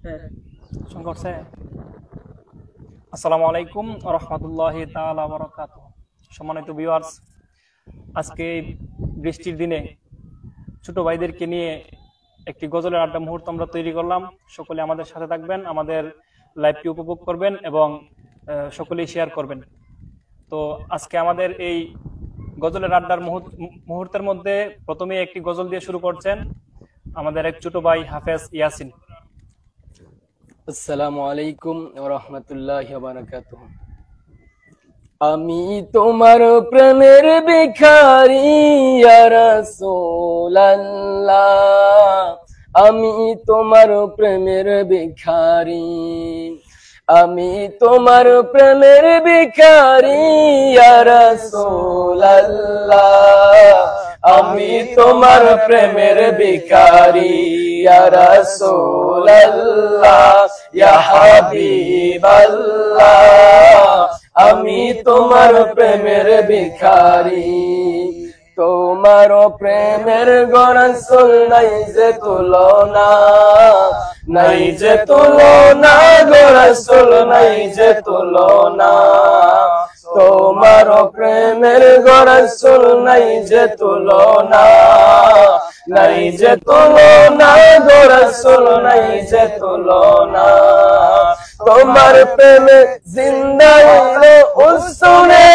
করছে। আসসালামু আলাইকুম ওয়া রাহমাতুল্লাহি তাআলা ওয়া বারাকাতুহু। সম্মানিত ভিউয়ার্স, আজকে বৃষ্টির দিনে ছোট ভাইদেরকে নিয়ে একটি গজলের আড্ডা মুহূর্ত আমরা তৈরি করলাম। সকলে আমাদের সাথে থাকবেন, আমাদের লাইভটি উপভোগ করবেন এবং সকলেই শেয়ার করবেন। তো আজকে আমাদের এই গজলের আড্ডার মুহূর্তের মধ্যে প্রথমে একটি গজল দিয়ে শুরু করছেন আমাদের এক ছোট ভাই হাফেজ ইয়াসিন। আসসালামু আলাইকুম ওয়া রাহমাতুল্লাহি ওয়া বারাকাতুহু। আমি তোমার প্রেমের ভিখারি ইয়া রাসূলুল্লাহ, আমি তোমার প্রেমের ভিখারি, আমি তোমার প্রেমের ভিখারি ইয়া রাসূলুল্লাহ, আমি তোমার প্রেমের ভিখারি ইয়া রাসূলুল্লাহ, ইয়া হাবিবাল্লাহ, আমি তোমার প্রেমের ভিখারি। তোমার প্রেমের গরাসুল নাই যে তুলনা, নাই যে তুলনা, গরাসুল নাই যে তুলনা, তোমার প্রেমের গরাসুল নাই যে তুলনা, নাই যে তুলনা, গরাসুল নাই যে তুলনা। তোমার প্রেমে জিন্দা হলো উসুনে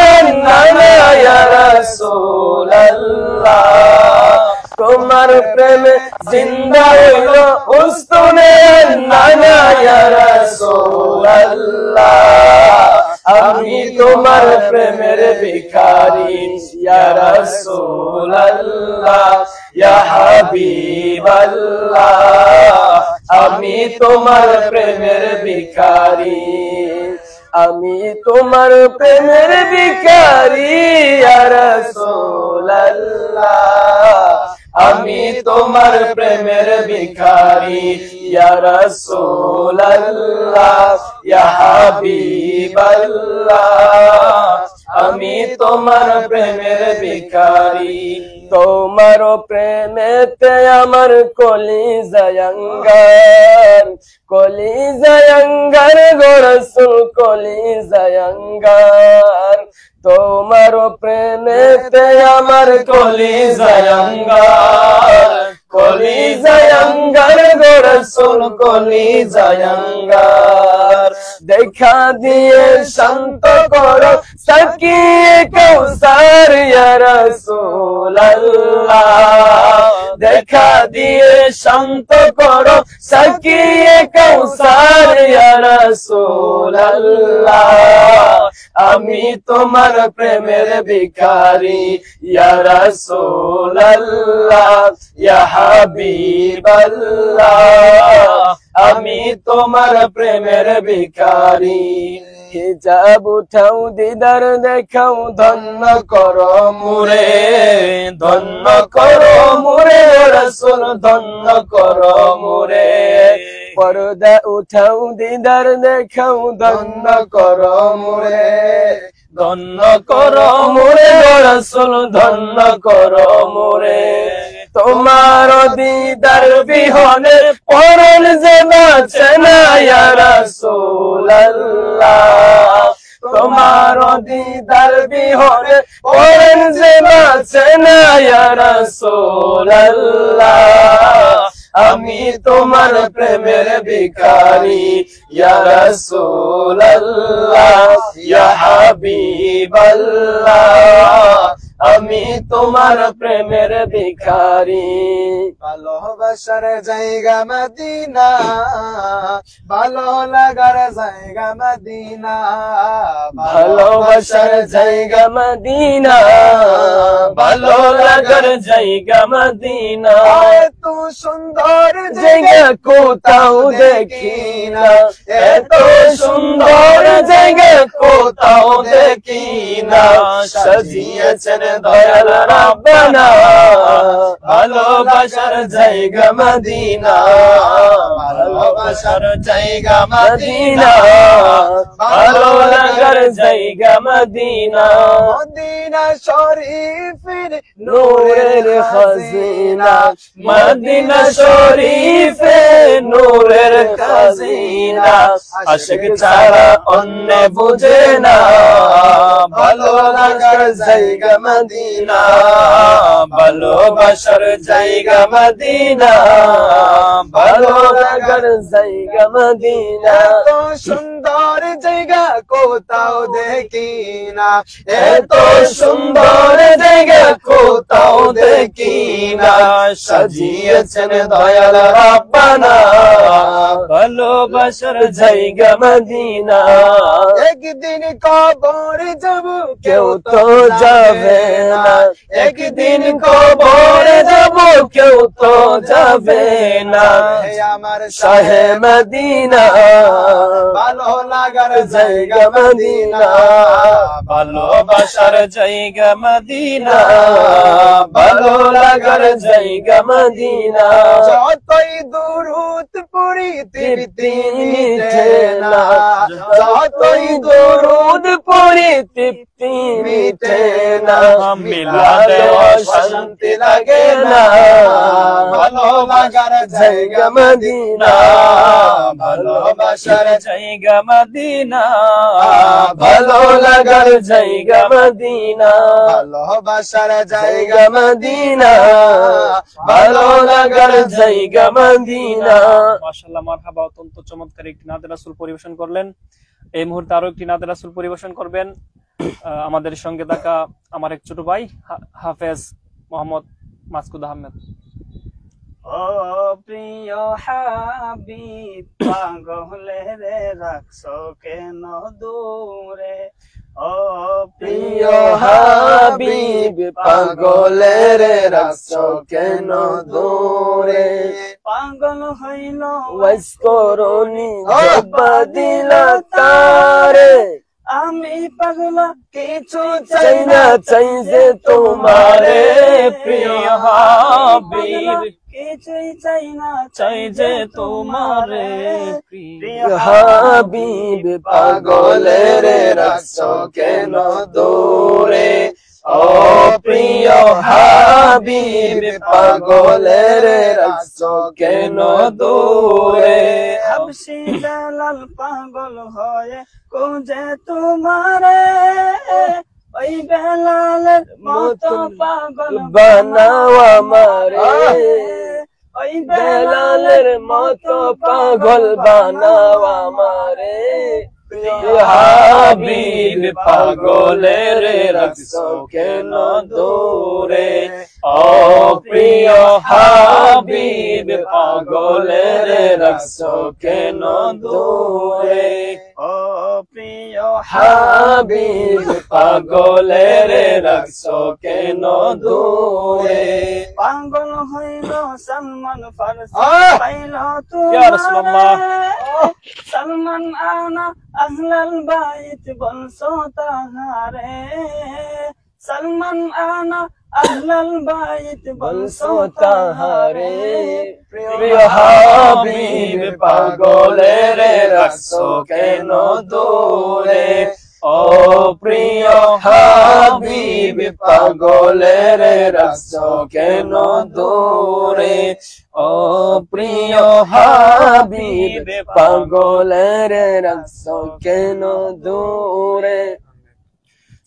নানা ইয়া রাসূলুল্লাহ, তোমার প্রেমে জিন্দা হলো উসুনে নানা ইয়া রাসূলুল্লাহ, আমি তোমার প্রেমের ভিখারি ইয়া রাসূলুল্লাহ, ইয়া হাবিবাল্লাহ, আমি তোমার প্রেমের ভিখারি, আমি তোমার প্রেমের ভিখারি ইয়া রাসূলুল্লাহ, আমি তোমার প্রেমের ভিখারি ইয়া রাসূলুল্লাহ, ইয়া হাবিবাল্লাহ, আমি তোমার প্রেমের ভিখারি। তোমার প্রেমেতে আমার কলিজায় আঙ্গার, কলিজায় আঙ্গার গো রাসূল, কলিজায় আঙ্গার, তোমার প্রেমেতে আমার কলিজায় আঙ্গার, কলিজায় আঙ্গার গো রাসূল, কলিজায় আঙ্গার। দেখা দিয়ে শান্ত করো সাকিয়ে কাউসার ইয়া রাসূলুল্লাহ, দেখা দিয়ে শান্ত করো সাকিয়ে কাউসার ইয়া রাসূলুল্লাহ, আমি তোমার প্রেমের ভিখারি ইয়া রাসূলুল্লাহ, ইয়া হাবিবাল্লাহ, আমি তোমার প্রেমের ভিখারি। হিজাব উঠাও দিদার দেখাও ধন্য করো মুরে, ধন্য করো মুরে রাসূল, ধন্য করো মুরে, পর্দা উঠাও দিদার দেখাও ধন্য করো মুরে, ধন্য করো মুরে রাসূল, ধন্য করো মুরে। তোমার দিদার বিহনে পরন যে বাঁচে না ইয়া রাসূলুল্লাহ, তোমার দিদার বিহনে পরন যে বাঁচে না ইয়া রাসূলুল্লাহ, আমি তোমার প্রেমের ভিখারি ইয়া রাসূলুল্লাহ, ইয়া হাবিবাল্লাহ, আমি তোমার প্রেমের ভিখারি। ভালোবাসার জায়গা মদিনা, ভালো লাগার জায়গা মদিনা, ভালোবাসার জায়গা মদিনা, ভালো লাগার জায়গা মদিনা, এত সুন্দর জায়গা কোথাও দেখি না, এত সুন্দর জায়গা কোথাও দেখি না, সাজিয়েছেন দয়াল রাব্বানা ভালোবাসার জায়গা মদিনা, ভালোবাসার জায়গা মদিনা, ভালো লাগার জায়গা মদিনা, মদিনা শরীফের নূরের খাজিনা মদিনা শরীফে নূরের খাজিনা আশিক ছাড়া অন্য বুঝে না ভালো লাগার জায়গা মদিনা ভালোবাসার জায়গা মদিনা ভালো লাগার জায়গা মদিনা এত সুন্দর জায়গা কোথাও দেখি না এত সুন্দর জায়গা কোথাও দেখি না সাজিয়েছেন দয়াল রাব্বানা ভালোবাসার জায়গা মদিনা একদিন কবর যাব কেউ তো যাবে না একদিন কবর যাব কেউ তো যাবে না আমার শাহে মদিনা ভালো লাগার জায়গা মদিনা ভালোবাসার জায়গা মদিনা ভালো লাগার জায়গা মদিনা যতই দুরুদ পড়ি তৃপ্তি মিটে না যতই দরুদ পড়ি তৃপ্তি মিটে না মিলাদে শান্তি লাগে না ভালো লাগার জায়গা মদিনা ভালোবাসার জায়গা মদিনা ভালো লাগার জায়গা মদিনা ভালোবাসার জায়গা মদিনা ভালো লাগার জায়গা মদিনা মাশাআল্লাহ মারহাবা অত্যন্ত চমৎকার একটি নাতে রাসূল পরিবেশন করলেন। এই মুহূর্তে আরো একটি নাতে রাসূল পরিবেশন করবেন আমাদের সঙ্গে থাকা আমার এক ছোট ভাই হাফেজ মোহাম্মদ মাসকুদ আহমেদ। ও প্রিয় হাবিব পাগলে রে রাখছো কেন দূরে ও প্রিয় হাবিব পাগলের রাখছো কেন দূরে পাগল হইল ওয়াইস করনি জব্বা দিলা তারে আমি পাগলা কিছু চাই না চাই যে তোমারে প্রিয় হাবিব কিছুই চাই না চাই যে তোমারে প্রিয় হাবিব পাগলের রাখছো কেন দূরে ও প্রিয় হাবিব পাগলের রাখছো কেন দূরে হাবশি জালাল পাগল হয়ে খুঁজে তোমারে ওই বেলালের মতো পাগল বানাও আমারে ওই বেলালের মতো পাগল বানাও আমারে প্রিয় হাবিব পাগলের রাখছো কেন দূরে ও প্রিয় হাবিব পাগলের রাখছো কেন দূরে ও প্রিয় হাবিব পাগলের রাখছো কেন দূরে পাগল হইল সলমান ফারসি আহ! পাইল ইয়া রাসূলুল্লাহ। তোমারে সলমান আনা আহলাল বাইত বলছো তাহারে সলমান আনা আহলাল বাইত বলছো বলছো তাহারে তাহারে প্রিয় হাবিব পাগলের রাখছো কেন দূরে ও প্রিয় হাবিব পাগলের রাখছো কেন দূরে ও প্রিয় হাবিব পাগলের রাখছো কেন দূরে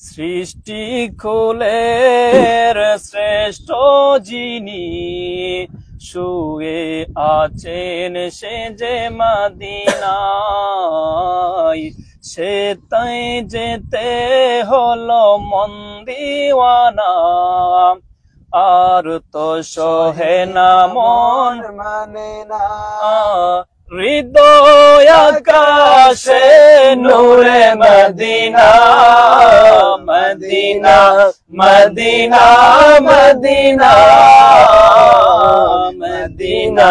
সৃষ্টি খুলের শ্রেষ্ঠ যিনি শুয়ে আছেন সে যে মদিনায় সে তাই যেতে হলো মন দিওয়ানা আর তো সহে না মন মানে না হৃদয় আকাশে নূরে মদিনা মদিনা মদিনা মদিনা মদিনা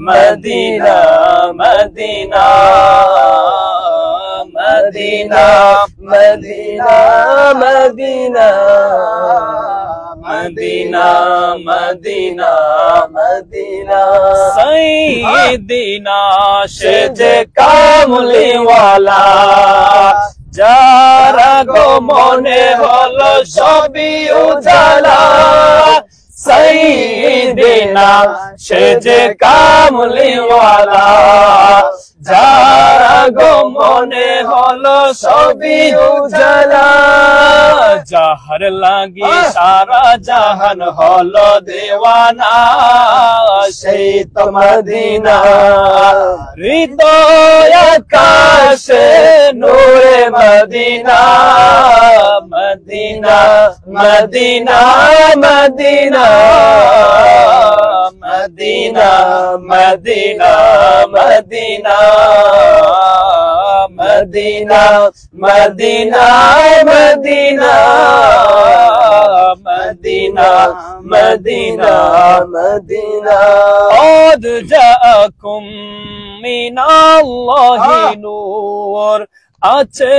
মদিনা মদিনা মদিনা মদিনা মদিনা মদিনা মদিনা মদিনা সাইয়্যিদিনা সে যে কামলি ওয়ালা যারা গো মনে হলো সবই উজালা সাইয়্যিদিনা সে যে কামলিওয়ালা যারা গো মনে হলো সবই উজালা যাহার লাগি সারা জাহান হলো দেওয়ানা সেই তো মদিনা হৃদয় আকাশে নূরে মদিনা মদিনা মদিনা মদিনা মদিনা মদিনা মদিনা মদিনা মদিনা মদিনা মদিনা মদিনা মদিনা قد جاءكم من الله নূর আছে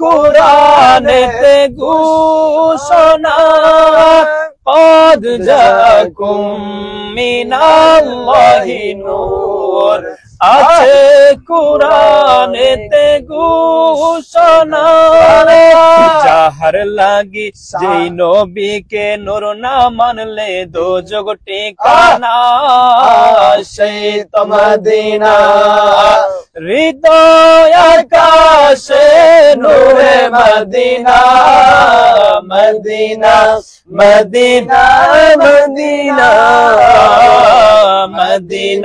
কুরআনেতে ঘোষণা قد جاءكم من الله নূর আছে কুরআনেতে ঘোষণা যাহার লাগি যেই নবীকে নূর না মানলে দোজখ ঠিকানা সেই তো মদিনা হৃদয় আকাশে নূরে মদিনা মদিনা মদিনা মদিনা মদিনা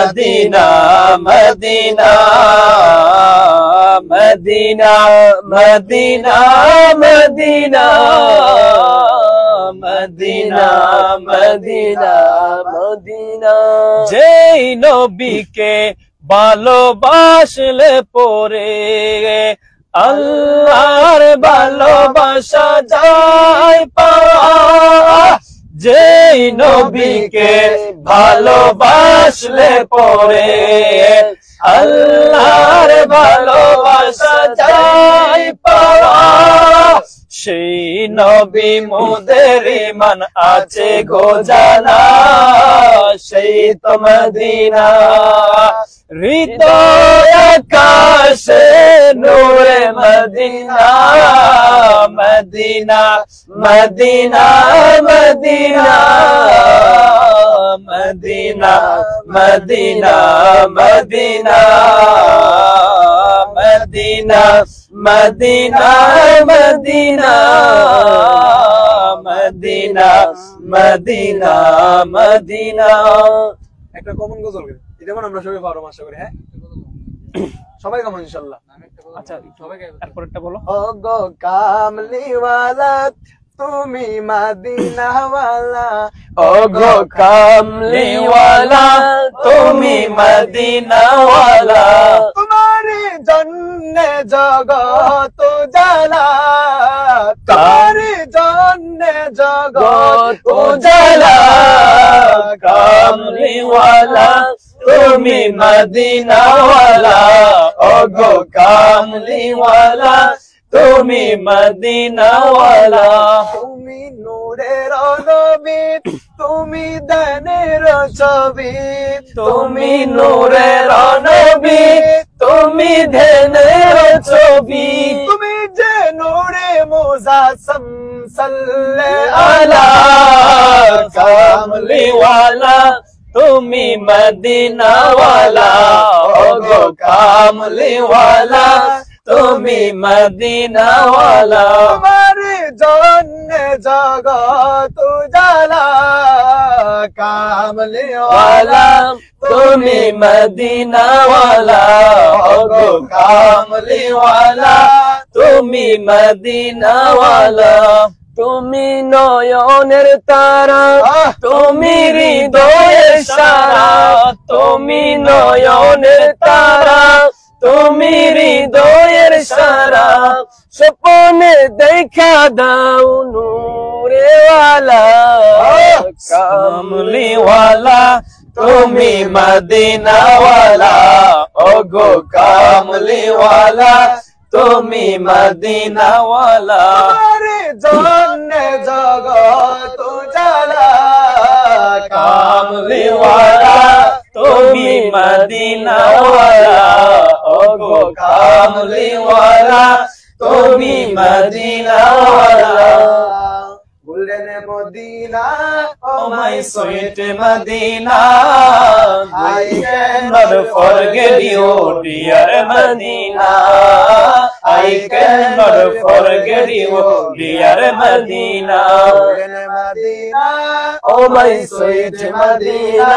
মদিনা মদিনা মদিনা মদিনা মদিনা মদিনা মদিনা মদিনা যেই নবীকে ভালোবাসলে পরে আল্লাহর ভালোবাসা যায় পাওয়া যেই নবীকে ভালোবাসলে পরে আল্লাহর ভালোবাসা যায় পাওয়া সেই নবী মোদের ঈমান আছে গো জানা সেই তো মদিনা হৃদয় আকাশে নূরে মদিনা মদিনা মদিনা মদিনা মদিনা মদিনা মদিনা মদিনা মদিনা মদিনা মদিনা মদিনা মদিনা একটা কমন গজল গাই এটা মানে আমরা সবাই পারবো আশা করি হ্যাঁ সবাই কেমন ইনশাআল্লাহ আচ্ছা এরপরটা বলো ও গো কামলিওয়ালা তুমি মদিনাওয়ালা ও গো কামলিওয়ালা তুমি মদিনাওয়ালা তোমার জন্য জগত উজালা তোমার জন্য জগত উজালা কামলিওয়ালা তুমি মদিনাওয়ালা ও গো কামলিওয়ালা তুমি মদিনাওয়ালা তুমি নূরের নবী তুমি দানের ছবি তুমি নূরের নবী তুমি ধ্যানের ছবি তুমি যে নূরে মুজাসম সাল্লাল্লাহু আলা কামলিওয়ালা তুমি মদিনাওয়ালা ও গো কামলিওয়ালা তুমি মদিনাওয়ালা তোমার জন্য জগত উজালা কামলিওয়ালা তুমি মদিনাওয়ালা ও গো কামলিওয়ালা তুমি মদিনাওয়ালা তুমি নয়নের তারা তুমি হৃদয়ের সারা তুমি নয়নের তারা তুমি হৃদয়ের সারা স্বপ্নে দেখা দাও নূরেওয়ালা কামলিওয়ালা তুমি মদিনাওয়ালা ও গো কামলিওয়ালা তুমি মদিনাওয়ালা তোমার জন্য জগত উজালা কামলিওয়ালা তুমি মদিনাওয়ালা ও গো কামলিওয়ালা তুমি মদিনাওয়ালা golden Medina Oh my sweet Medina, I cannot forget you, dear Medina. I cannot forget you, dear Medina. Golden Medina Oh my sweet Medina,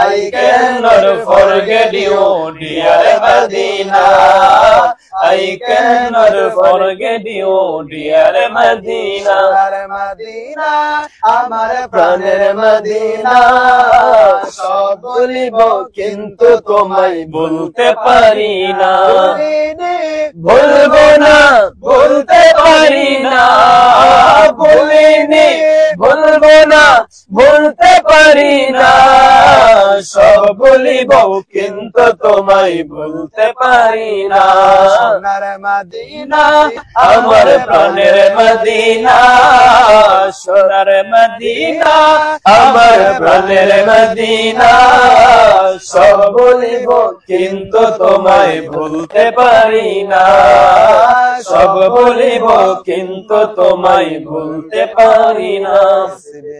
I cannot forget you, dear Medina. I cannot forget you, dear Medina. Medina আমার প্রাণের Medina সব বলিব কিন্তু তোমায় বলতে পারি না বলবো না বলতে পারি না বলিনি বলবো না বলতে পারি না সব বলিব কিন্তু তোমায় বলতে পারি না সোনার মদিনা আমার প্রাণের মদিনা সোনার মদিনা আমার প্রাণের মদিনা সব বলিব কিন্তু তোমায় ভুলতে পারি না সব বলিব কিন্তু তোমায় ভুলতে পারি না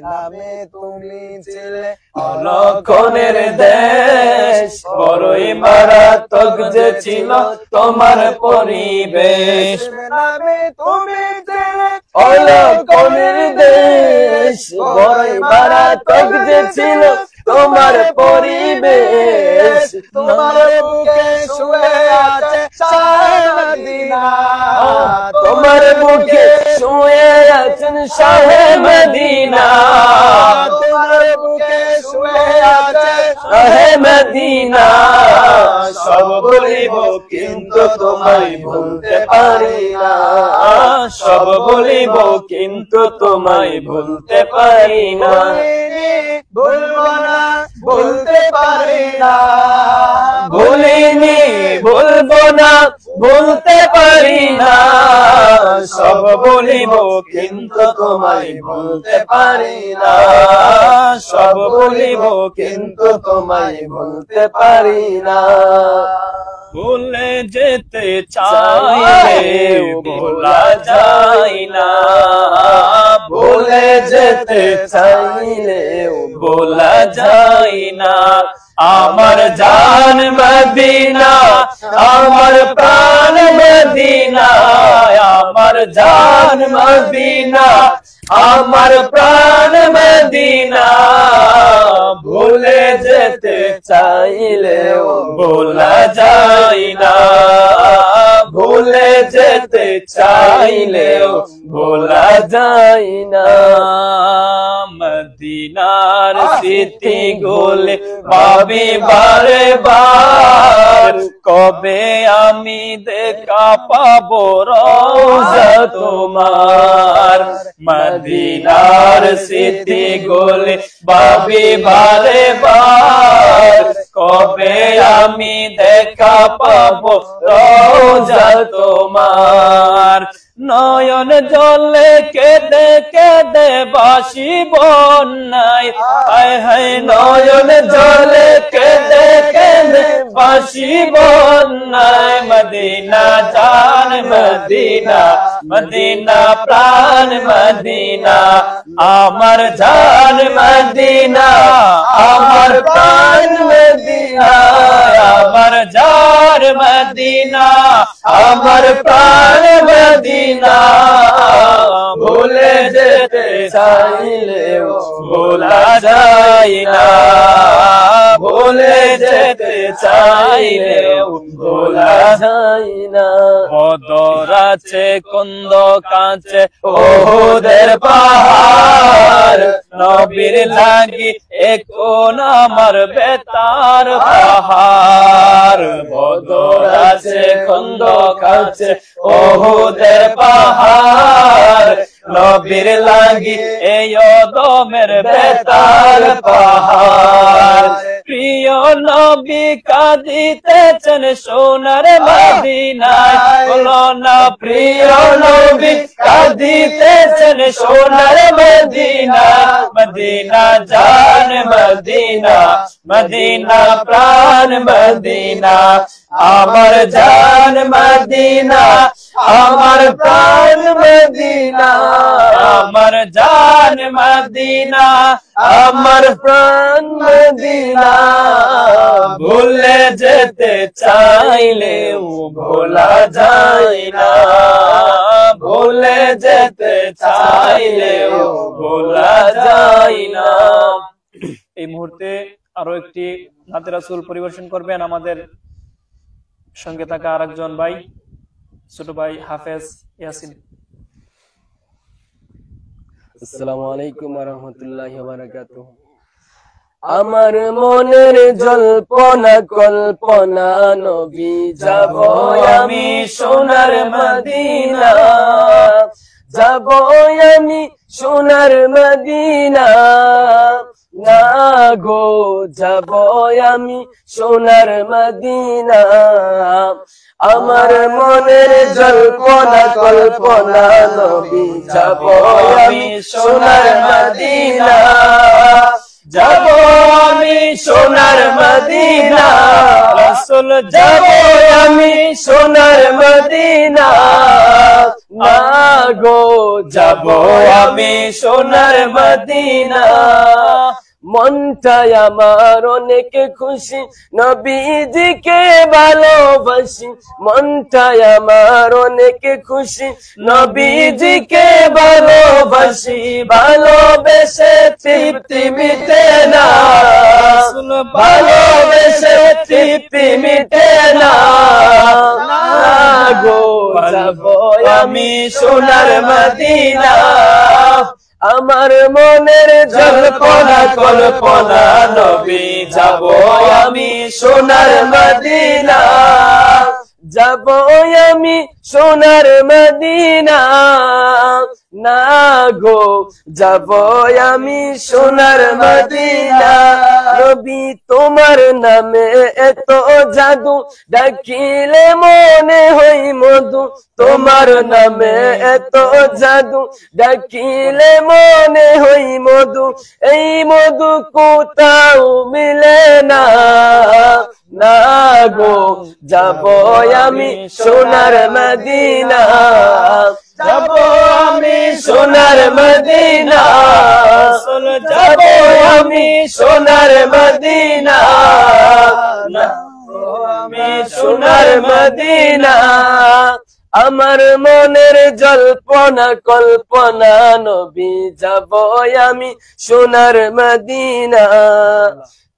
নামে তুমি ছিলে অলক্ষণের দেশ বড়ই মারাত্মক যে ছিল তোমার পরিবেশ নামে তুমি ছিলে অলক্ষণের দেশ বড়ই মারাত্মক যে ছিল তোমার পরিবেশ তোমার বুকে শুয়ে আছে শাহে মদিনা তোমার বুকে শুয়ে আছেন শাহে মদিনা তোমার বুকে শুয়ে আছে শাহে মদিনা সব বলিব কিন্তু তোমায় ভুলতে পারি না সব বলিব কিন্তু তোমায় ভুলতে পারি না বলবো না বলতে পারি না ভুলিনি বলবো না বলতে পারি না সব বলিব কিন্তু তোমায় ভুলতে পারি না সব বলিব কিন্তু তোমায় ভুলতে পারি না ভুলে যেতে চাইলেও ভোলা যায় না ভুলে যেতে চাইলেও ভোলা যায় না আমার জান মদিনা আমার প্রাণ মদিনা আমার জান মদিনা আমার প্রাণ মদিনা ভুলে যেতে চাইলেও ভোলা যায় না ভুলে যেতে চাইলেও ভোলা যায় না মদিনার স্মৃতি গোলে ভাবি বারে বার কবে আমি দেখা পাবো রোজা তোমার মদিনার স্মৃতি গোলে ভাবি বারে বার কবে আমি দেখা পাবো রোজা তোমার নয়ন জলে কেঁদে কেঁদে বাসি বন্যায় হায় হায় নয়ন জলে কেঁদে কেঁদে বাসি বন্যায় মদিনা জান মদিনা মদিনা প্রাণ মদিনা আমার জান মদিনা আমার প্রাণ মদিনা আমার জান মদিনা আমার প্রাণ মদিনা ভুলে যেতে চাইলেও ভোলা যায় না ভুলে যেতে চাইলেও ভোলা যায় না বদর আছে কুন্দ কাছে ওহুদের পাহাড় নবীর লাগি এখন আমার বেতার পাহাড় বদর আছে কুন্দ কাছে ওহুদের পাহাড় নবীর লাগি এই দমের বেতার পাহাড় প্রিয় নবী কাঁদিতেছেন সোনার মদিনায় বলো না প্রিয় নবী কাঁদিতেছেন সোনার মদিনা মদিনা জান মদিনা মদিনা প্রাণ মদিনা আমার জান মদিনা আমার প্রাণ মদিনা আমার জান মদিনা আমার প্রাণ মদিনা ভুলে যেতে চাইলেও ভোলা যায় না ভুলে যেতে চাইলেও ভোলা যায় না। এই মুহূর্তে আরো একটি নাতে রাসূল পরিবেশন করবেন আমাদের সঙ্গে থাকা আরেকজন ভাই, ছোট ভাই হাফেজ ইয়াসিন। আসসালামু আলাইকুম ওয়া রাহমাতুল্লাহি ওয়া বারাকাতুহু। আমার মনের জল্পনা কল্পনা নবী যাব আমি সোনার মদিনা যাব আমি সোনার মদিনা না গো যাব আমি সোনার মদিনা আমার মনের জল্পনা কল্পনা নবী যাব আমি সোনার মদিনা যাব আমি সোনার মদিনা রাসূল যাব আমি সোনার মদিনা না গো যাব আমি সোনার মদিনা মনটাই আমার অনেক খুশি নবীজিকে ভালোবাসি মনটাই আমার অনেক খুশি নবীজিকে ভালোবাসি ভালোবেসে তৃপ্তি মিটে না ভালোবেসে তৃপ্তি মিটে না গো যাব আমি সোনার মদিনা আমার মনের জল্পনা কল্পনা নবী যাব আমি সোনার মদিনা যাব আমি সোনার মদিনা না গো যাব আমি সোনার মদিনা নবী তোমার নামে এত জাদু ডাকিলে মনে হই মধু তোমার নামে এত জাদু ডাকিলে মনে হই মধু এই মধু কোথাও মিলে না না গো যাব আমি সোনার মদিনা যাব আমি সোনার মদিনা যাব আমি সোনার মদিনা আমি সোনার মদিনা আমার মনের জল্পনা কল্পনা নবী যাব আমি সোনার মদিনা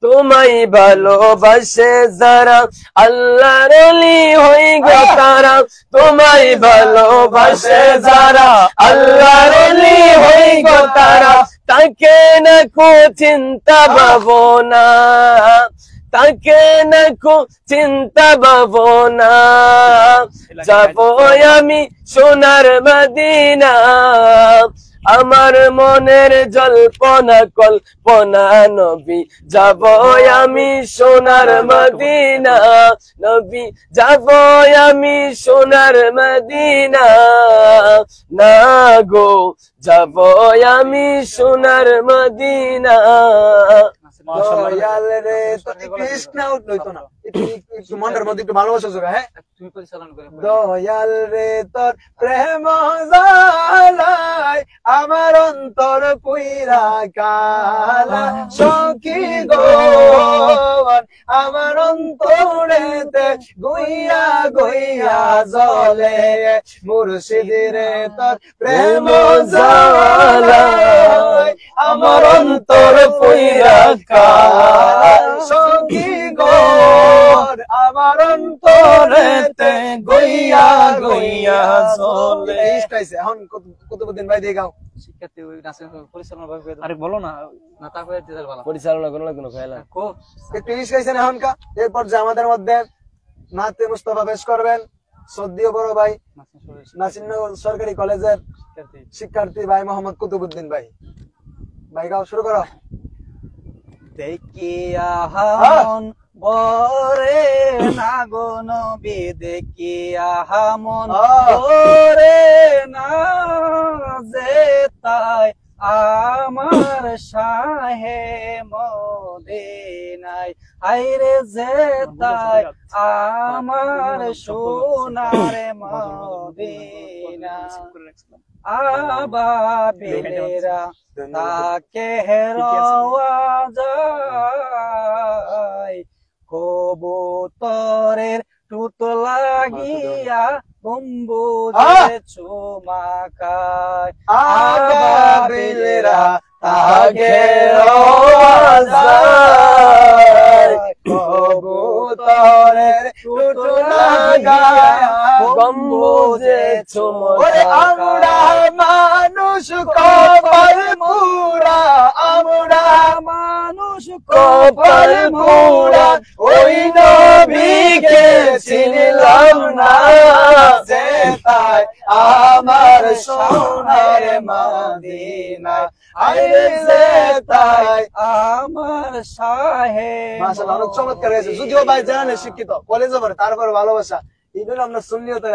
তোমায় ভালোবাসে যারা আল্লাহর ওলি হই গো তারা তোমায় ভালোবাসে যারা আল্লাহর ওলি হই গো তারা তাকে না কো চিন্তা ভাবনা তাকে না কো চিন্তা ভাবনা যাব আমি সোনার মদিনা আমার মনের জল্পনা কল্পনা নবী যাব আমি সোনার মদিনা নবী যাব আমি সোনার মদিনা না গো যাব আমি সোনার মদিনা দয়াল রে তো কৃষ্ণ উঠতো না একটু মনের মধ্যে একটু ভালোবাসা যোগ হ্যাঁ তুমি পরিচালনা করে দয়াল রে তোর প্রেম জালায় আমার অন্তর পুইরা কালা সখী গো আমার অন্তরেতে গুইয়া গুইয়া জ্বলে মুর্শিদের তোর প্রেম জালায় আমার অন্তর পুইরা কালা সখী গো আমার অন্তরেতে গুইয়া গুইয়া জ্বলে ইস্টাইছে এখন কতদিন ভাই দিয়ে গাও শিক্ষার্থী ওই নাচের পরিচালনা ভাবে আরে বলো না না তারপরে দিতে ভালো পরিচালনা করো না কোনো খেলা কো একটু ইস্টাইছেন এখনকা এরপর যে আমাদের মধ্যে নাতে মুস্তাফা পেশ করবেন সদ্দীয় বড় ভাই নাসিরনগর সরকারি কলেজের শিক্ষার্থী ভাই মোহাম্মদ কুতুবউদ্দিন ভাই ভাই গাও শুরু করো দেখিয়া হামন বরে না গো নবী দেখিয়া হামন বরে না যে তাই আমার শাহে মদিনায় আইরে যেতাই আমার সোনার মদিনা আবাবিলেরা তাকে হেরওয়া যায় কবুতরের টুত লাগিয়া গম্বুজে চুমাকায় আবাবিলেরা তাকে হেরওয়া যায় কবুতরের টুট লাগায়া গম্বুজে চুমাকায় আমরা মানুষ কপাল পুরা আমরা মানুষ কপাল পুরা ওই নবীকে চিনলাম না যে তাই আমার সোনার মদিনা আইরে যে তাই আমার সাহে মাশাআল্লাহ অনেক চমৎকার হয়েছে যদিও ভাই জানেন শিক্ষিত কলেজে পড়ে তারপর ভালোবাসা এগুলো আমরা সুন্নিয়তের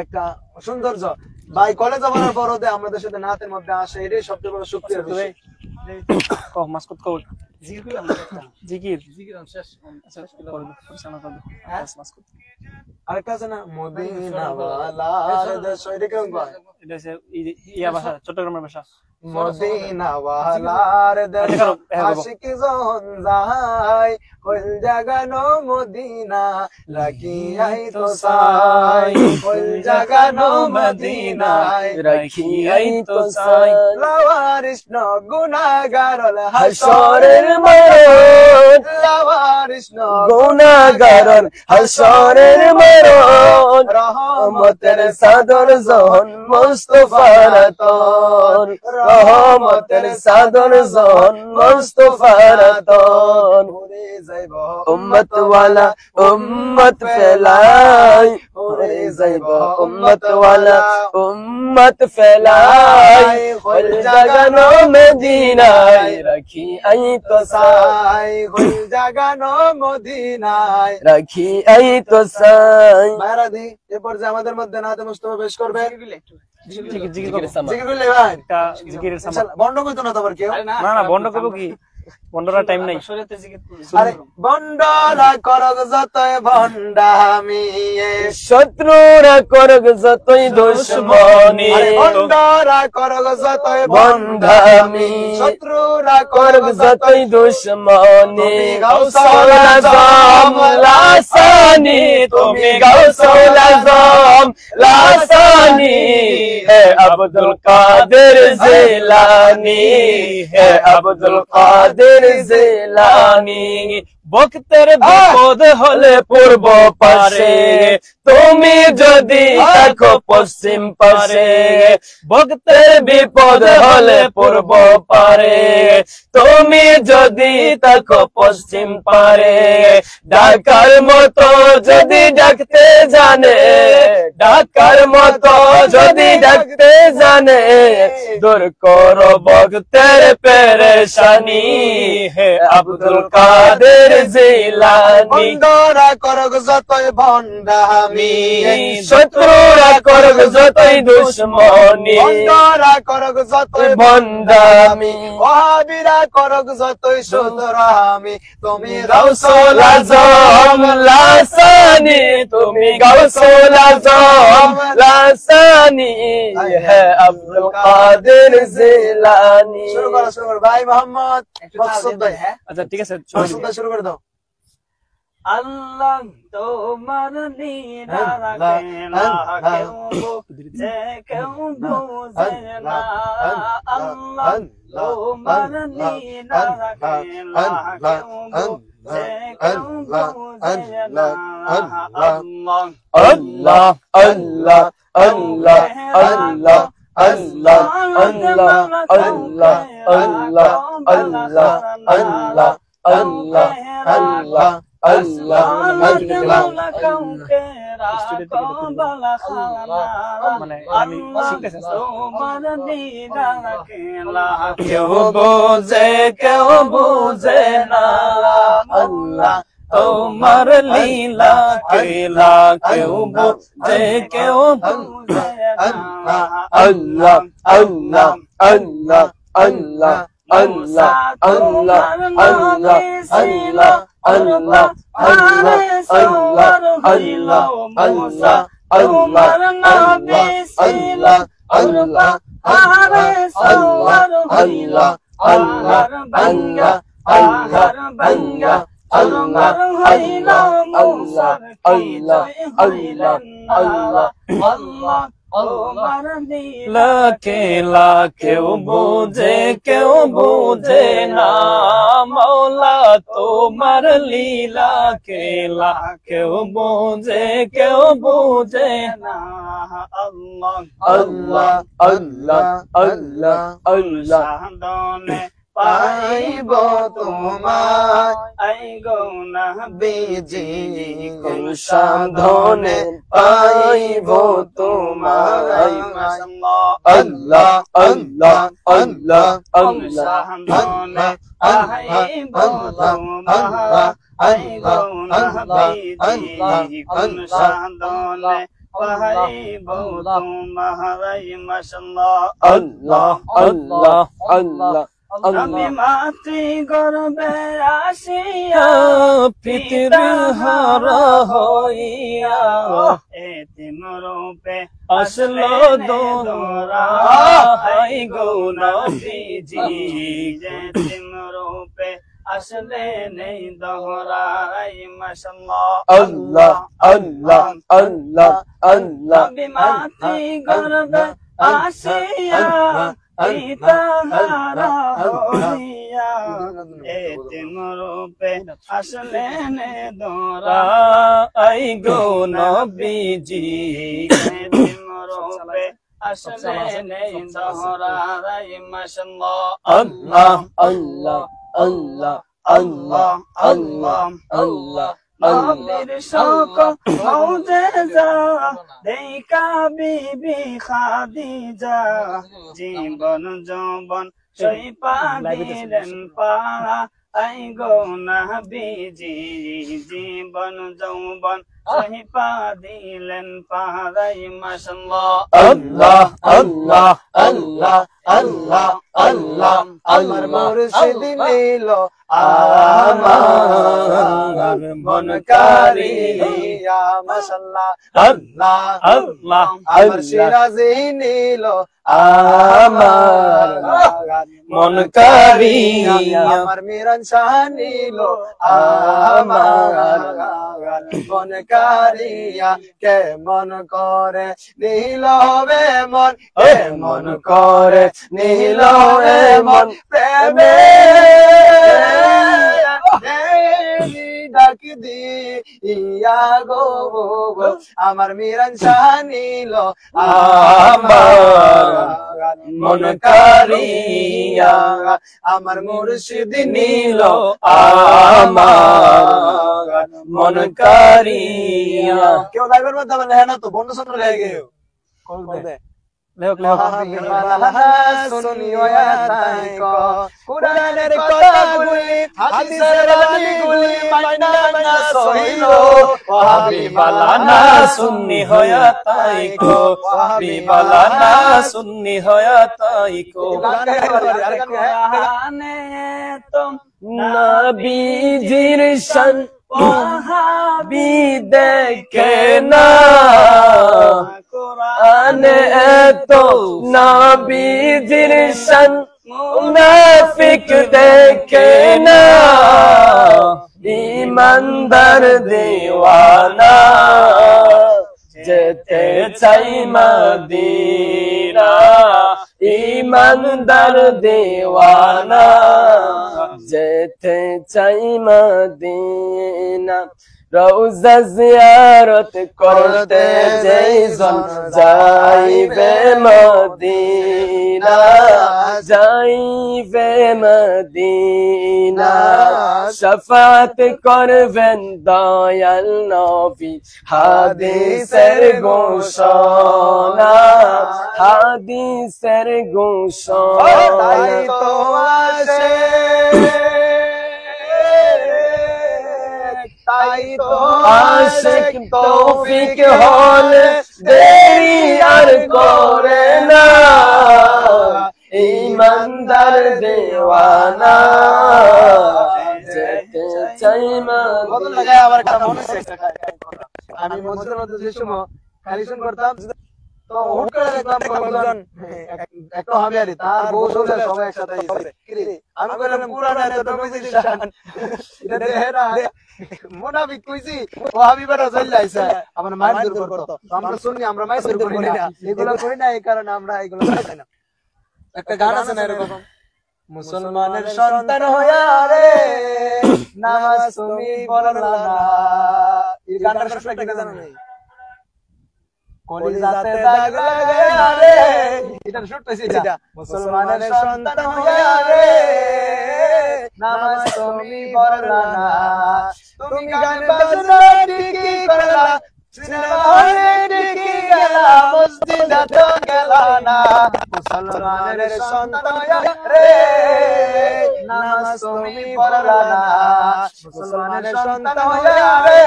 একটা সৌন্দর্য ভাই কলেজে পড়ার পর আমাদের সাথে নাতের মধ্যে আসে এটাই সবচেয়ে বড় শক্তির বিষয় কও মাসকুত কও জিকির করলাম জিকির জিকির শেষ মাসকুত আরেকটা আছে না মদিনা ওয়ালার দেশ এটা কেমন কয় এটা হচ্ছে ইয়া ভাষা চট্টগ্রামের ভাষা মদিনা ওয়ালার দেশ আশিক জন যায় হল জাগানো মদিনা রাখিয়াই তো সাই হল জাগানো মদিনায় রাখিয়াই তো সাই লাওয়ারিস ন গুনাহগার হাসরের মরণ লাওয়ারিস ন গুনাহগার হাসরের মরণ রহমতের সাদর জহন মুস্তাফার তন রহমতের সাদর জহন মুস্তাফার তন ওরে যাইব উম্মত ওয়ালা উম্মত ফেলাই ওরে যাইব উম্মত ওয়ালা উম্মত ফেলাই হল জাগানো মদিনায় রাখি আই তো সাই হল জাগানো মদিনায় রাখি আই তো সাই মারাদি এরপর যে আমাদের মধ্যে নাতে মুস্তাফা পেশ করবে জিকির জিকিরের সামান। জিকির করলে ভাই একটা জিকিরের সামান ইনশাআল্লাহ বন্ধ করতো না তোমার কেউ না না বন্ধ করবো কি বন্ধরা টাইম নাই শরীয়তে জিকির করি আরে বন্ডরা করগ যতই ভন্ডামি শত্রুরা করগ যতই দুশ্মনী আরে বন্ডরা করগ যতই বন্ধামি শত্রুরা করগ করগ যতই যতই দুশ্মনী গাউসুল আজম লাসানি তুমি গাউসুল আজম লাসানি হে আব্দুল কাদের জিলানী হে আব্দুল কাদের জিলানী ভক্তের বিপদ হলে পূর্ব পাশে তুমি যদি থাকো পশ্চিম পাশে ভক্তের বিপদ হলে পূর্ব পারে তুমি যদি থাকো পশ্চিম পারে ডাকার মতো যদি ডাকতে জানে ডাকার মতো যদি ডাকতে জানে দূর করো ভক্তের পেরেশানি হে আব্দুল কাদের জিলানী বন্ডরা করগ যতই ভন্ডামি শত্রুরা করগ যতই দুশ্মনী বন্ডরা করগ যতই ভন্ডামি ওয়াহাবিরা করগ যতই সুতরামি তুমি গাউসুল আজম লাসানি তুমি গাউসুল আজম লাসানি হে আব্দুল কাদের জিলানী শুরু করো ভাই মোহাম্মদ মকসুদ ভাই হ্যাঁ আচ্ছা ঠিক আছে মকসুদ ভাই শুরু করে দাও আল্লাহ তোমার লীলা খেলা কেউ বুঝে না আল্লাহ তোমার লীলা খেলা কেউ বুঝে না আল্লাহ আল্লাহ আল্লাহ আল্লাহ আল্লাহ আল্লাহ আল্লাহ আল্লাহ আল্লাহ আল্লাহ আল্লাহ আল্লাহ আল্লাহ আল্লাহ মানে আমি শিখতেছি কেউ বোঝে না আল্লাহ তোমার লীলা খেলা কেউ বোঝে কেউ বুঝে না আল্লাহ আল্লাহ আল্লাহ আল্লাহ আল্লাহ আল্লাহ আল্লাহ আল্লাহ Allah, Allah, Allah, Allah, Allah, তোমার নবী ছিল Allah, Allah, Allah, Allah, বান্দা আহার বান্দা তোমার হইল মুসা Allah, Allah, Allah, Allah, তোমার দিল কেউ বোঝে না মৌলা তোমার লীলা খেলা কেউ বোঝে না Allah, Allah, Allah, Allah, Allah. সাধনে পাইব তোমার আই গো না বিজি কোন সাধনে পাইব তোমার আল্লাহ আল্লাহ আল্লাহ আল্লাহ সাধনে পাইব তোমার আই গো না বিজি কোন সাধনে পাইব তোমার মাশাআল্লাহ আল্লাহ আল্লাহ আল্লাহ আমি মাতৃ গর্বে আসিয়া পিতৃ হারা হইয়া এতিম রূপে আসলো দোরা হাই গো নবীজি এতিম রূপে আসলে নেই দোহরাই মাশাআল্লাহ আল্লাহ আল্লাহ আল্লাহ আল্লাহ আমি মাতৃ গর্বে আসিয়া পিতাহারা হইয়া এতিম রূপে আসলে নে দোরা আই গো নবীজি এতিম রূপে আসলে নে দোহরাই মাশাআল্লাহ আল্লাহ আল্লাহ আল্লাহ আল্লাহ আল্লাহ আল্লাহ নবীর শোক মৌজেজা দেখা বিবি খাদিজা জীবন যৌবন সইপা দিলেন পাড়া আই গো নবীজি জীবন যৌবন সইপা দিলেন পাড়াই মাশাআল্লাহ আল্লাহ আল্লাহ আল্লাহ আল্লাহ আল্লাহ আমার মুর্শিদ নীল আমার মন কারিয়া মাশাআল্লাহ আল্লাহ আল্লাহ আমার সিরাজি নীল আমার মন কারিয়া আমার মিরন শাহ নীল আমার মন কারিয়া কে মন করে নীল হবে মন কে মন করে নীল হবে মন প্রেমে ডাক দিয়া গো আমার মিরন শাহ নীল আমার মন কারিয়া আমার মুর্শিদ নীল আমার মন কারিয়া কেউ লাইভের মধ্যে আমার লেখা না তো বন্ধ শোনা লেগে গেও লেখক লেখক কুরআনের কথাগুলি হাদিসের বাণীগুলি মাইনা মাইনা সহিল হাবিবালা না সুন্নি হয়া তাই কো হাবিবালা না সুন্নি হয়া তাই কো কোরআনে তুম নবীজির শান ওহাবি দেখে না কোরআনে তো নবীজির শান মুনাফিক দেখে না ইমানদার দেওয়ানা যেতে চাই মদিনা ইমানদার দেওয়ানা যেতে চাই মদিনা রওজা জিয়ারত করতে যেইজন যাইবে মদিনা যাইবে মদিনা শাফাত করবেন দয়াল নবী হাদিসের ঘোষণা হাদিসের ঘোষণা তো আসে তাই তো আশিক তৌফিক হলে দেরি আর করে না ইমানদার দেওয়ানা যেতে সাইমা বদল লাগায় আবার একটা মনে আছে একটা আমি মসজিদের মধ্যে যে সময় কালেকশন করতাম তো হুট করে দেখলাম কয়েকজন একটা হামিয়ারি তার বউ চলে সবাই একসাথে আমি বললাম পুরানা তো কইছি শান এটা দেখে না মোনাফিক কইছি ও হাবিবারা চলে আইছে আমার মায়ের দূর করতো আমরা শুনি আমরা মায়ের দূর করি না এগুলো করি না এই কারণে আমরা এগুলো করি না একটা গান আছে না এরকম মুসলমানের সন্তান হইয়া রে নামাজ তুমি পড়লা না এই গানটা শুনলে কি জানো না কলিজাতে দাগ লাগে রে এটা শুট পাইছি এটা মুসলমানের সন্তান হইয়া রে নামাজ তুমি পড়লা না তুমি গান বাজনা ঠিকই করলা সিনেমা হলে ঠিকই গেলা মসজিদে তো গেলা না মুসলমানের সন্তান হইয়া রে নামাজ তুমি পড়লা না মুসলমানের সন্তান হইয়া রে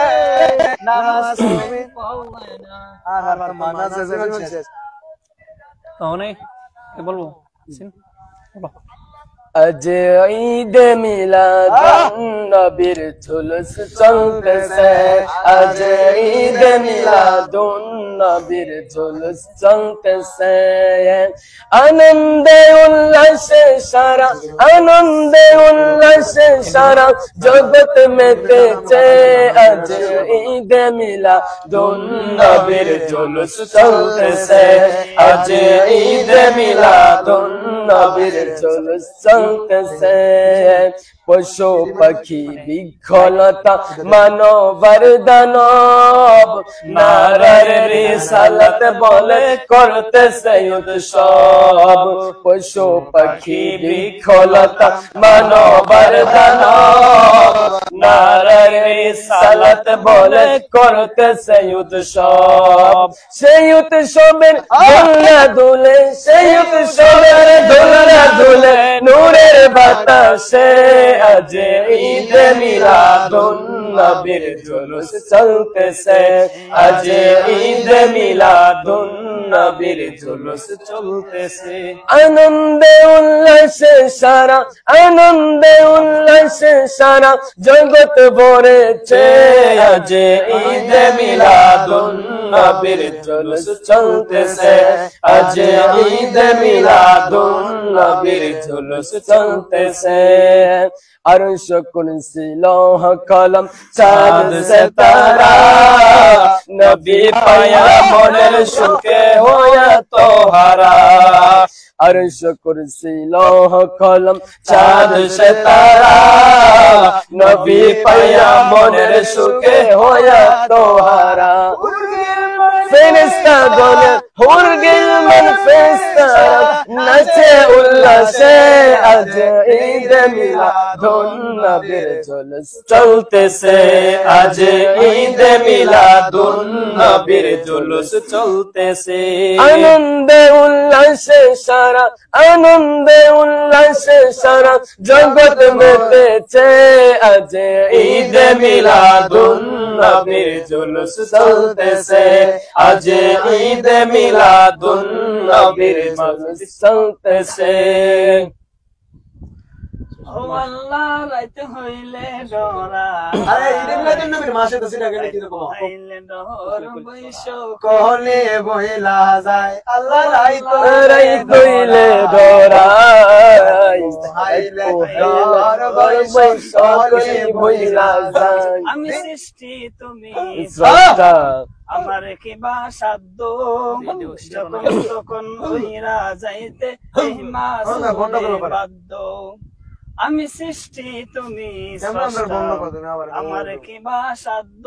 নামাজ তুমি পড়লা না আর মানা শেষ তাহলে কি বলবো বলো আজ ঈদ মিলাদ নবীর ঝুলুস চলতেছে আজ ঈদ মিলাদ নবীর ঝুলুস চলতেছে আনন্দে উল্লাসে সারা আনন্দে উল্লাসে সারা জগৎ মেতেছে আজ ঈদ মিলাদ নবীর ঝুলুস চলতেছে আজ ঈদ মিলাদ নবীর ঝুলুস চলতেছে পশু পাখি বৃক্ষলতা মানবর দানব নারার রিসালাত বলে করতেছে উৎসব পশু পাখি বৃক্ষলতা মানবর দানব নারার রিসালাত বলে করতেছে উৎসব সেই উৎসবের দোলনা দুলে সেই উৎসবের দোলনা দুলে নূরের বাতাসে আজ ঈদ মিলাদুন নবীর জুলুস চলতেছে আজ ঈদ মিলাদুন নবীর জুলুস চলতেছে আনন্দে উল্লাসে সারা আনন্দে উল্লাসে সারা জগৎ ভরেছে আজ ঈদ মিলাদুন নবীর জুলুস চলতেছে আজ ঈদ মিলাদুন নবীর জুলুস চলতেছে अर्श कुर्सी लौह कलम चाँद सितारा नबी पैगंबर शुके होया तोहरा अर्श कुर्सी लौह कलम चाँद सितारा नबी पैगंबर शुके होया तोहरा ফেরেশতা গণ হুর গিলমান ফেরেশতা নাচে উল্লাসে আজ ঈদ মিলাদুন নবীর জুলুস চলতেছে আজ ঈদ মিলাদুন নবীর জুলুস চলতেছে আনন্দে উল্লাসে সারা আনন্দে উল্লাসে সারা জগৎ মেতেছে আজ ঈদ মিলাদুন নবীর জুলুস চলতেছে আজ ঈদ মিলাদুন নবীর জুলুস চলতেছে ও আল্লাহ রাইতে হইলে ডরা আরে ঈদ মিলাদুন নবীর মাসে তো সিনা গেলে কি রকম হইলে ডর বৈশো কোহলে বইলা যায় আল্লাহ রাইতইলে ডরাই হাইলে ডর বৈশো কোহলে বইলা যায় আমি সৃষ্টি তুমি শ্রদ্ধা আমার কি বা সাধ্য যখন তখন হইরা যাইতে এই মাস বাধ্য আমি সৃষ্টি তুমি আমার কি বা সাধ্য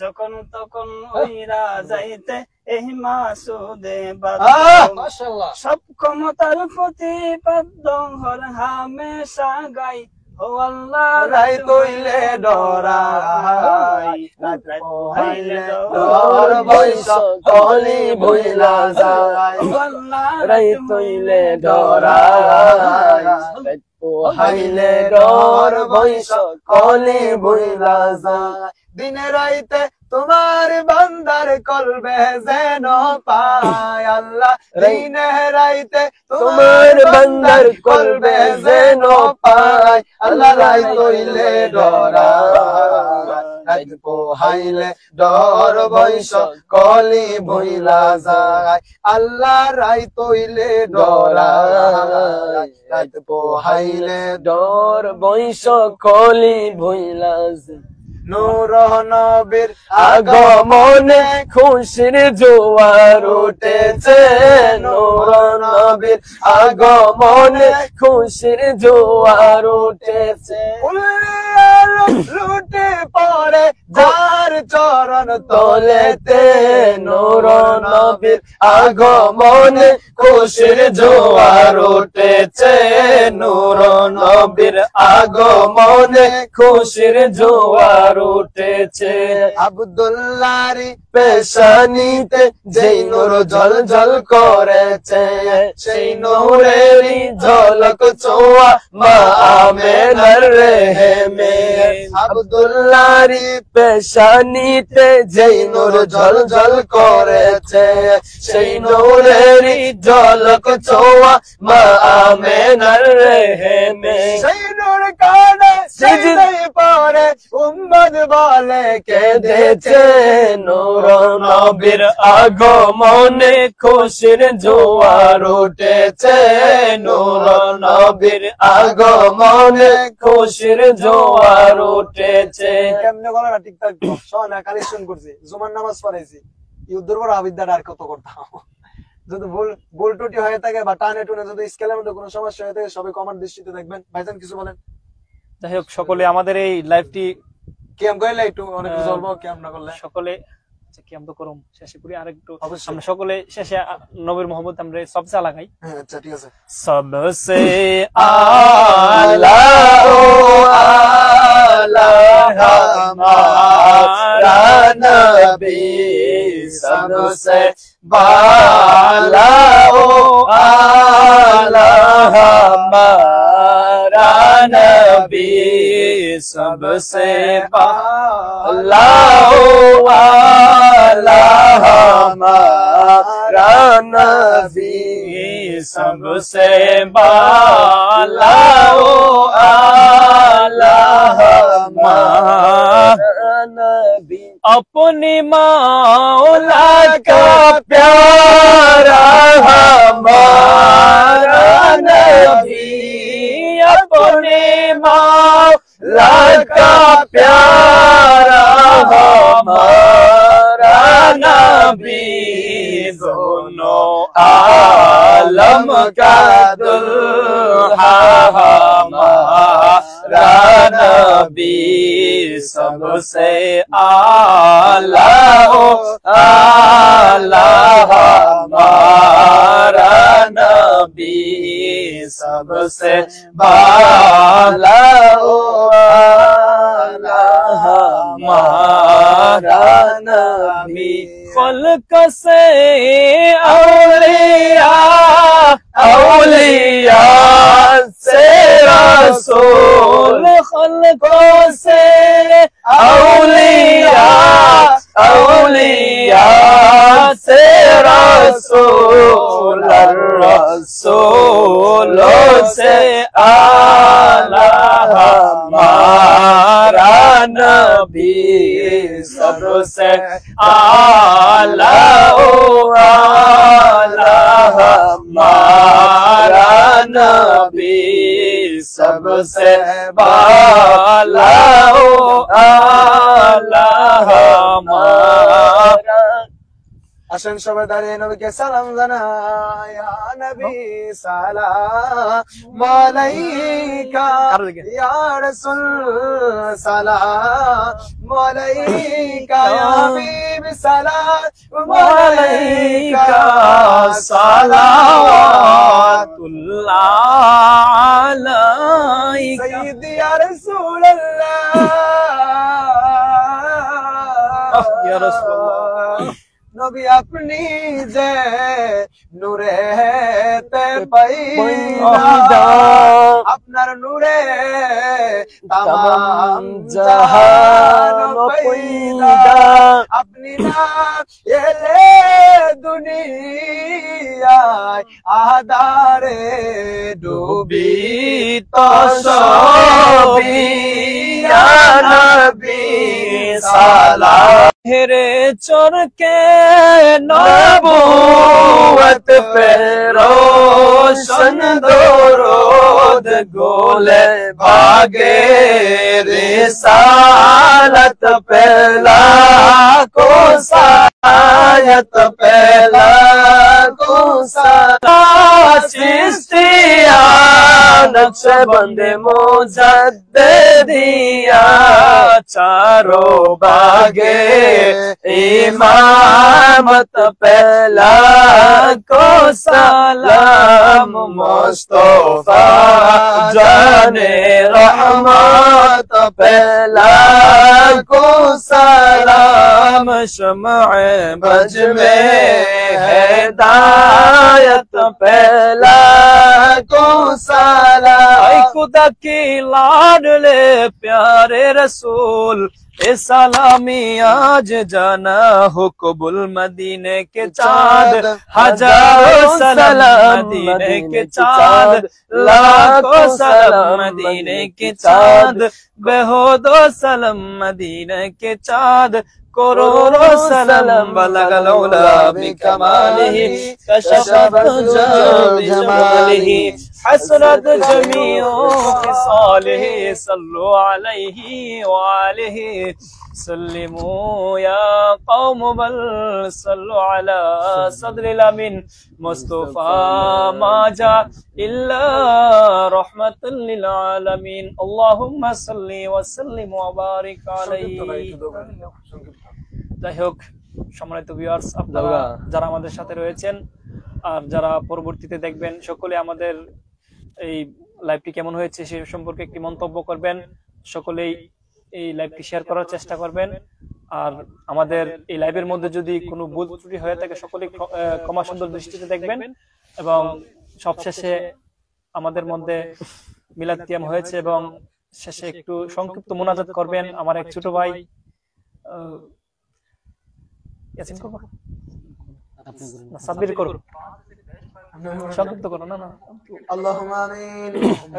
যখন তখন হইরা যাইতে এই মাসুদে বাধ্য সব ক্ষমতার প্রতিপাদ্য হর হামেশা গাই ও আল্লাহ রাই তইলে ডরাই হইলে ডর বৈশো কোহলে বইলা যায় রাই তইলে ডরাই হাইলে ডর বৈশো কোহলে বইলা যায় দিনে রাইতে তোমার বান্দার কলবে যেন পায় আল্লাহ দিনে রাইতে তোমার বান্দার কলবে যেন পায় আল্লাহ রাই তৈলে ডরায় পোহাইলে ডর বৈশ কলি বইলা যায় আল্লাহ রাই তৈলে ডরায় পোহাইলে ডর বৈশ কলি ভইলা যায় নূর নবীর আগমনে খুশির জোয়ার উঠেছে নূর নবীর আগমনে খুশির জোয়ার উঠেছে লুটে পড়ে যার চরণ তলেতে নূর নবীর আগমনে খুশির জোয়ার উঠেছে নূর নবীর আগমনে খুশির জোয়ার উঠেছে আব্দুল্লাহরি পেশানিতে যেই নূর জল জল করেছে সেই নূরেরই ঝলক ছোঁয়া মা আমেনার রেহেমে আব্দুল্লাহরি পেশানিতে যেই নূর জল জল করেছে সেই নূরেরই ঝলক ছোঁয়া মা আমেনার রেহেমে সেই নূর কানে সিজদায় পড়ে উম্মত বলে কেঁদেছে নূর নবীর আগমনে খুশির জোয়ার উঠেছে নূর নবীর আগমনে খুশির জোয়ার উঠেছে কেমনে বলে না ঠিকঠাক শোনা কালেকশন করছি জুমার নামাজ পড়াইছি ইউদ্দুর বড় আবিদ্যাটা আর কত করতাম যদি ভুল টুটি হয়ে থাকে বা টানে টুনে যদি স্কেলের মধ্যে কোনো সমস্যা হয়ে থাকে সবাই কমার দৃষ্টিতে দেখবেন ভাইজান কিছু বলেন যাই হোক সকলে আমাদের এই লাইভটি কেম করলে একটু অনেক জলব কেম না করলে সকলে কেম তো করুম শেষে করি আর একটু অবশ্যই। আমরা সকলে শেষে নবীর মোহাম্মদ আমরা সবসে লাগাই হ্যাঁ আচ্ছা ঠিক আছে सबसे आला ओ आला हमारा नबी सबसे बाला ओ आला हमारा नबी सबसे बाला ओ आला हमारा नबी सबसे बाला ओ आला हमारा नबी अपनी मौला का प्यारा हमारा नबी अपने मौला का प्यारा हमारा नबी दोनों आलम का दुल्हा हमारा नबी सबसे आला ओ आला हमारा नबी सबसे बाला ओ आला हमारा नबी खल्क से औलिया औलिया से रसूल खल्कों से औलिया औलिया से रसूल रसूलों से आला हमारा नबी सबसे आला ओ आला हमारा नबी सबसे बाला ओ आला हमारा আসেন সবাই দাঁড়িয়ে নবীকে সালাম জানাই ইয়া নবী সালাম আলাইকা ইয়া রাসূল সালাম আলাইকা ইয়া হাবিব সালাম আলাইকা সালাওয়াতুল্লাহ আলাইকা সাইয়্যিদি ইয়া রাসূলুল্লাহ ইয়া রাসূলুল্লাহ নবী আপনি যে নূরে তে পয়দা আপনার নূরে তামাম জাহান পয়দা আপনি না এলে দুনিয়ায় আধারে ডুবিত সবই ইয়া নবী সালাম হেরে চরকে নবুয়ত पे रोशन दरूद गोले भागे रिसालत पहला को सायत पहला को सृष्टिया नक्शबंदे मुजद्दिदिया चारों बागे इमामत पहला को सलाम मुस्तफा जाने रहमत पहला को सलाम शम्अ बज में हिदायत पहला को सलाम खुदा की लाडले प्यारे रसूल ए सलामी आज जाना हो कबूल मदीने के चाँद हजारों सलाम मदीने के चाँद लाखों सलाम मदीने के चाँद बेहुदो सलाम मदीने के चाँद करोड़ों सलाम बलगल उला बिकमालिही कशफत जमालिही हसरत जमीओ खिसालिही सल्लु अलैहि व आलिहि सल्लिमू या कौम बल सल्लु अला सदरिल अमीन मुस्तफा माजा इल्ला रहमतुल लिल आलमीन अल्लाहुम्मा सल्ली व सल्लिम व बारिक अलैहि। যাই হোক সম্মানিত ভিউয়ার্স, আপনারা যারা আমাদের সাথে রয়েছেন আর যারা পরবর্তীতে দেখবেন সকলে আমাদের এই লাইভটি কেমন হয়েছে সে সম্পর্কে একটি মন্তব্য করবেন। সকলেই এই লাইভটি শেয়ার করার চেষ্টা করবেন। আর আমাদের এই লাইভের মধ্যে যদি কোনো ভুল ত্রুটি হয়ে থাকে সকলেই ক্ষমা সুন্দর দৃষ্টিতে দেখবেন। এবং সবশেষে আমাদের মধ্যে মিলাদ কিয়াম হয়েছে এবং শেষে একটু সংক্ষিপ্ত মুনাজাত করবেন আমার এক ছোট ভাই। ইয়াসিন করব না সাব্বির করুন, সংক্ষিপ্ত করো না। اللهم آمين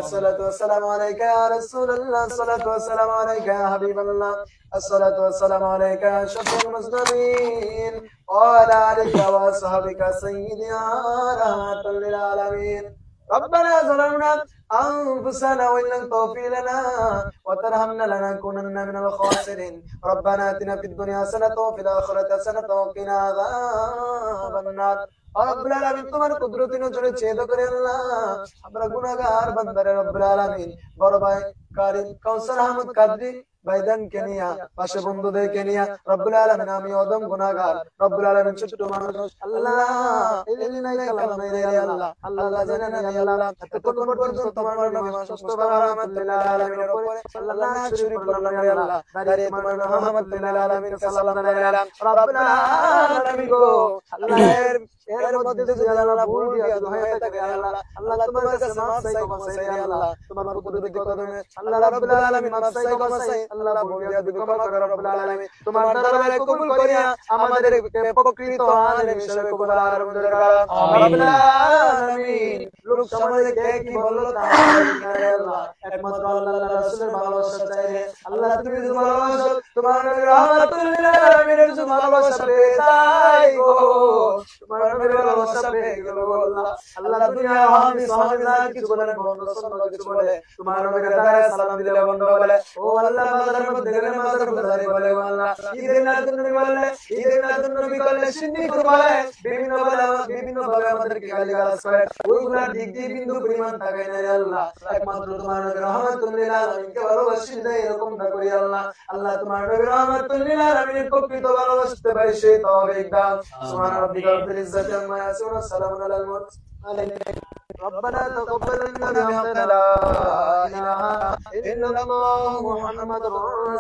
الصلاة والسلام عليك يا رسول الله الصلاة والسلام عليك يا حبيب الله الصلاة والسلام عليك يا شفيع المذنبين وعلى آلك وصحبك سيدي يا رحمة للعالمين ربنا ظلمنا أنفسنا وإن لم تغفر لنا وترحمنا لنكونن من الخاسرين ربنا آتنا في الدنيا حسنة وفي الآخرة حسنة وقنا عذاب النار রব্বুল আলামিন তোমার কুদরতি নজরে ছেদ করে আল্লাহ আমরা গুনাহগার বান্দারে রব্বুল আলামিন বড় ভাই কারিম কাউসার আহমদ কাদরি ভাইদান কেনিয়া পাশে বন্ধুদেরকে নিয়ে রব্বুল আলামিন আমি অদম গুনাহগার রব্বুল আলামিন ছোট মানুষ আল্লাহ এই নাই কালাম নাই রে আল্লাহ আল্লাহ জানেন না আল্লাহ এতক্ষণ পর্যন্ত তোমার নবী মুস্তাফা রাহমাতুল্লাহ আলামিনের উপরে আল্লাহ শরীফ বললাম রে আল্লাহ দাঁড়িয়ে তোমার রাহমাতুল্লাহ আলামিন সাল্লাল্লাহু আলাইহি ওয়া সাল্লাম রব্বুল আলামিন গো আল্লাহ এর মধ্যে যদি আল্লাহ ভুল দিয়া হয়ে থাকে আল্লাহ আল্লাহ তোমার কাছে মাফ চাই ক্ষমা চাই আল্লাহ তোমার কুদরতি কদমে আল্লাহ রাব্বুল আলামিন মাফ চাই ক্ষমা চাই আল্লাহ ভুল দিয়া ক্ষমা করো রব্বুল আলামিন তোমার দরবারে কবুল করিয়া আমাদের প্রকৃত আলেম হিসেবে কবুল আর মঞ্জুর করো রব্বুল আলামিন লোক সমাজে কে কি বললো তা আল্লাহ একমাত্র আল্লাহ রাসূলের ভালোবাসা চাই আল্লাহ তুমি যে ভালোবাসো তোমার নবী রাহমাতুল লিল আলামিনের যে ভালোবাসা পেয়ে তাই গো তোমার নবীর ভালোবাসা পেয়ে গেল আল্লাহ আল্লাহ দুনিয়া আমি সাহাবীরা কিছু বলে না রাসূল কিছু বলে তোমার নবীর দাঁড়ায় সালাম দিলে বন্ধ বলে ও আল্লাহ মাদার মধ্যে গেলে মাদার বুঝারে বলে আল্লাহ ঈদের নাজুন নবী বলে ঈদের নাজুন নবী বলে সিন্নি বলে বিভিন্ন ভাবে আমাদেরকে গালিগালাজ করে ওইগুলা দিক দিয়ে বিন্দু পরিমাণ থাকে না আল্লাহ একমাত্র তোমার নবী রাহমাতুল লিল আলামিনকে ভালোবাসি দেয় এরকম না করি আল্লাহ আল্লাহ তোমার নবী রাহমাতুল লিল আলামিনের প্রকৃত ভালোবাসতে পারি সেই তৌফিক দাও সুবহান রাব্বিকা রব্বিল ইজ্জাতি আম্মা ইয়াসিফুন ওয়া সালামুন আলাল মুরসালিন ربنا تقبل منا بحق لا اله الا الله محمد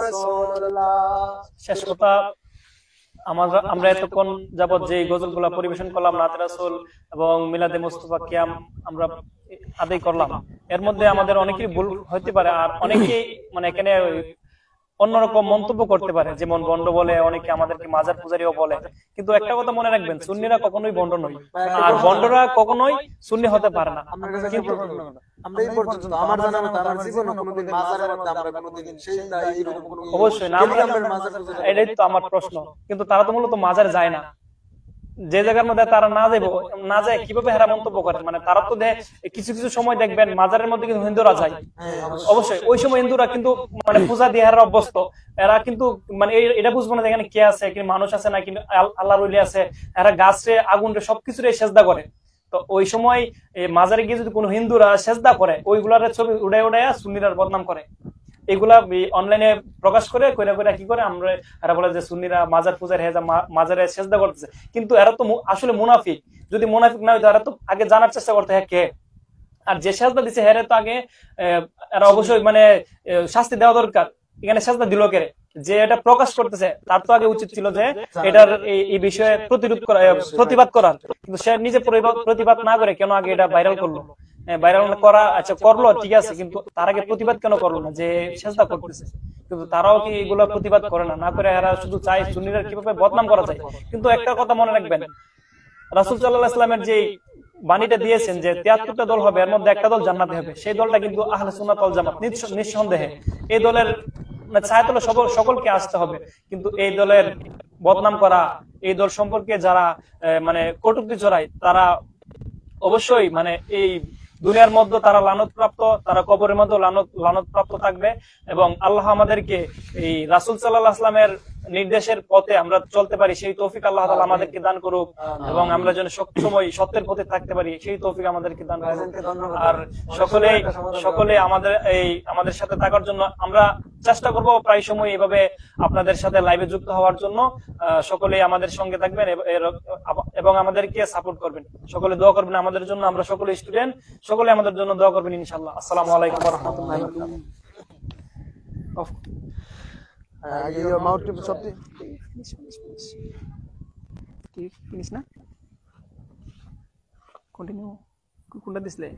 رسول الله শেষ কথা, আমরা এতক্ষণ যাবত যে গজলগুলা পরিবেশন করলাম নাত রাসূল এবং মিলাদে মুস্তাফা কিয়াম আমরা আদায় করলাম, এর মধ্যে আমাদের অনেকেই ভুল হতে পারে আর অনেকেই মানে এখানে অন্যরকম মন্তব্য করতে পারে, যেমন বন্ড বলে, অনেকে আমাদেরকে মাজার পূজারীও বলে। কিন্তু একটা কথা মনে রাখবেন, সুন্নিরা কখনোই বন্ড নয়, আর বন্ডরা কখনোই সুন্নি হতে পারে না। কিন্তু আমরা এই পর্যন্ত আমার জানা মতে আমার জীবনে কোনোদিন মাজারের মধ্যে আমরা কোনোদিন সেজদা এরকম কোনো অবশ্যই না, এটাই তো আমার প্রশ্ন। কিন্তু তারা তো মূলত মাজার যায় না, যে জায়গার মধ্যে তারা না যায় কিভাবে হেরা মন্তব্য করে? মানে তারা তো কিছু কিছু সময় দেখবেন মাজারের মধ্যে কিন্তু হিন্দুরা যায়, অবশ্যই ওই সময় হিন্দুরা কিন্তু মানে পূজা দিয়ে হেরা অভ্যস্ত, এরা কিন্তু মানে এটা বুঝবো না এখানে কে আছে, কি মানুষ আছে নাকি আল্লাহ রইলি আছে, এরা গাছে আগুন সবকিছুরে সেজদা করে। তো ওই সময় মাজারে গিয়ে যদি কোনো হিন্দুরা সেজদা করে, ওইগুলার ছবি উড়াই উড়াইয়া সুন্নিরার বদনাম করে, এগুলা অনলাইনে প্রকাশ করে কইরা কইরা কি করে আমরা, এরা বলে যে সুন্নিরা মাজার পূজার মাজারে সেজদা করতেছে। কিন্তু এরা তো আসলে মুনাফিক। যদি মুনাফিক না হইতো এরা তো আগে জানার চেষ্টা করতে, হ্যাঁ কে, আর যে সেজদা দিছে হ্যাঁ তো আগে এরা অবশ্যই মানে শাস্তি দেওয়া দরকার। এখানে সেজদা দিল কে, যে এটা প্রকাশ করতেছে তার তো আগে উচিত ছিল যে এটার এই বিষয়ে প্রতিবাদ করার, কিন্তু সে নিজে প্রতিবাদ না করে কেন আগে এটা ভাইরাল করলো? ভাইরাল করা আচ্ছা করলো, ঠিক আছে, কিন্তু তার আগে প্রতিবাদ কেন করলো না যে সেজদা করতেছে? কিন্তু তারাও কি এগুলো প্রতিবাদ করে না, না করে এরা শুধু চায় সুন্নিরা কিভাবে বদনাম করা যায়। কিন্তু একটা কথা মনে রাখবেন, রাসূল সাল্লাল্লাহু আলাইহি ওয়াসাল্লামের যে বাণীটা দিয়েছেন যে 73টা দল হবে, এর মধ্যে একটা দল জান্নাতে হবে, সেই দলটা কিন্তু আহলে সুন্নাত ওয়াল জামাত। নিঃসন্দেহে এই দলের ছায়াতলে সকলকে আসতে হবে। কিন্তু এই দলের বদনাম করা, এই দল সম্পর্কে যারা মানে কটূক্তি ছড়ায়, তারা অবশ্যই মানে এই দুনিয়ার মধ্যে তারা লানতপ্রাপ্ত, তারা কবরের মধ্যে লানতপ্রাপ্ত থাকবে। এবং আল্লাহ আমাদেরকে এই রাসূল সাল্লাল্লাহু আলাইহি ওয়াসাল্লামের নির্দেশের পথে আমরা চলতে পারি, সেই তৌফিক আল্লাহ তাআলা আমাদেরকে দান করুক, এবং আমরা যেন সবসময় সত্যের পথে থাকতে পারি, সেই তৌফিক আমাদেরকে দান করুক। আর সকলে আমাদের সাথে থাকার জন্য আমরা চেষ্টা করব প্রায় সময় এভাবে আপনাদের সাথে লাইভে যুক্ত হওয়ার জন্য। সকলে আমাদের সঙ্গে থাকবেন এবং আমাদেরকে সাপোর্ট করবেন, সকলে দোয়া করবেন আমাদের জন্য। আমরা সকলে স্টুডেন্ট, সকলে আমাদের জন্য দোয়া করবেন ইনশাআল্লাহ। আসসালামু আলাইকুম ওয়া রাহমাতুল্লাহি ওয়া বারাকাতুহু। your mouth to something finish na continue কোনটা দিছিলে?